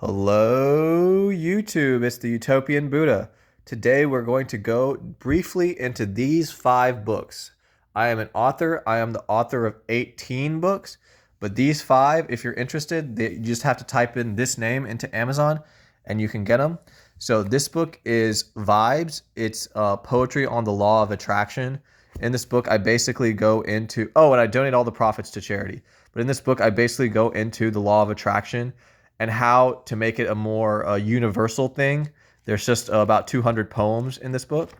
Hello, YouTube. It's the Utopian Buddha. Today we're going to go briefly into these 5 books. I am an author. I am the author of 18 books, but these 5, if you're interested, you just have to type in this name into Amazon and you can get them. So this book is Vibes. It's poetry on the law of attraction. In this book, I basically go into, and I donate all the profits to charity. But in this book, I basically go into the law of attraction and how to make it a more universal thing. There's just about 200 poems in this book.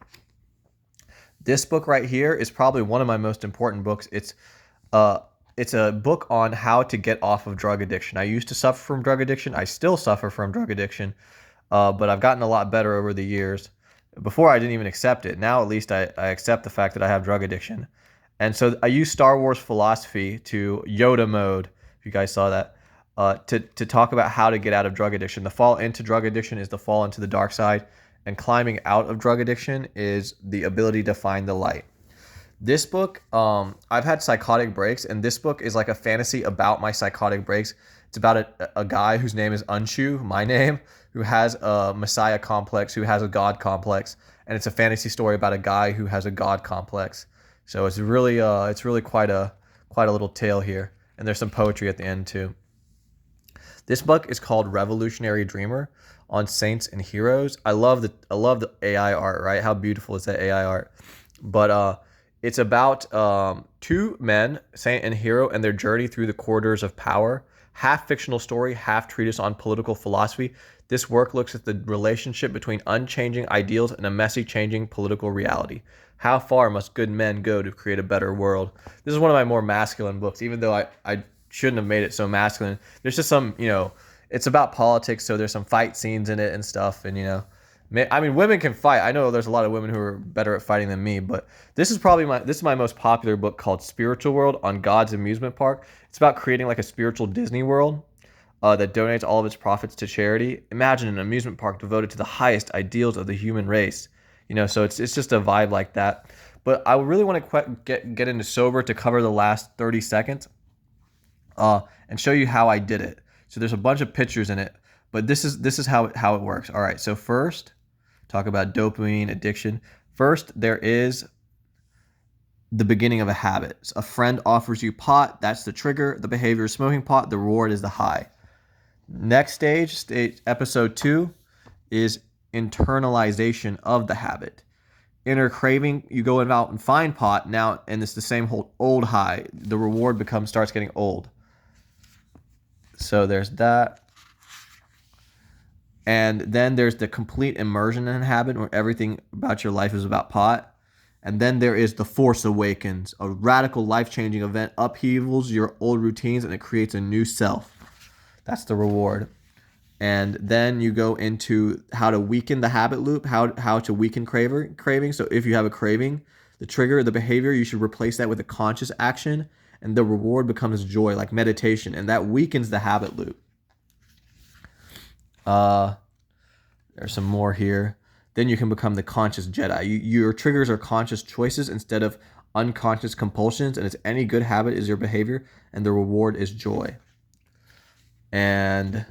This book right here is probably one of my most important books. It's a book on how to get off of drug addiction. I used to suffer from drug addiction. I still suffer from drug addiction, but I've gotten a lot better over the years. Before, I didn't even accept it. Now, at least, I accept the fact that I have drug addiction. And so I use Star Wars philosophy to Yoda mode, if you guys saw that, to talk about how to get out of drug addiction. The fall into drug addiction is the fall into the dark side, and climbing out of drug addiction is the ability to find the light. This book, I've had psychotic breaks, and this book is like a fantasy about my psychotic breaks. It's about a guy whose name is Unshu, my name, who has a messiah complex, who has a god complex, and it's a fantasy story about a guy who has a god complex. So it's really quite a little tale here, and there's some poetry at the end too. This book is called Revolutionary Dreamer on Saints and Heroes. I love the AI art, right? How beautiful is that AI art? But it's about 2 men, saint and hero, and their journey through the corridors of power. Half fictional story, half treatise on political philosophy. This work looks at the relationship between unchanging ideals and a messy changing political reality. How far must good men go to create a better world? This is one of my more masculine books, even though I shouldn't have made it so masculine. There's just some, it's about politics, so there's some fight scenes in it and stuff, and I mean, women can fight. I know there's a lot of women who are better at fighting than me, but this is my most popular book, called Spiritual World on God's Amusement Park. It's about creating like a spiritual Disney World that donates all of its profits to charity. Imagine an amusement park devoted to the highest ideals of the human race. So it's just a vibe like that. But I really want to get into sober to cover the last 30 seconds and show you how I did it. So there's a bunch of pictures in it, but this is how it works. All right. So first, talk about dopamine addiction. First, there is the beginning of a habit. A friend offers you pot. That's the trigger. The behavior is smoking pot. The reward is the high. Next stage episode 2, is internalization of the habit. Inner craving, you go out and find pot now, and it's the same whole old high. The reward starts getting old. So there's that. And then there's the complete immersion in habit, where everything about your life is about pot. And then there is the Force Awakens, a radical life-changing event, upheavals your old routines, and it creates a new self. That's the reward. And then you go into how to weaken the habit loop, how to weaken craving. So if you have a craving, the trigger, the behavior, you should replace that with a conscious action, and the reward becomes joy, like meditation, and that weakens the habit loop. There's some more here. Then you can become the conscious Jedi. Your triggers are conscious choices instead of unconscious compulsions, and it's any good habit is your behavior, and the reward is joy. And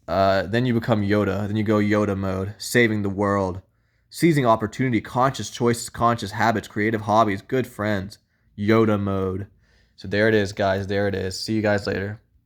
then you become Yoda. Then you go Yoda mode, saving the world, seizing opportunity, conscious choices, conscious habits, creative hobbies, good friends, Yoda mode. So there it is, guys. There it is. See you guys later.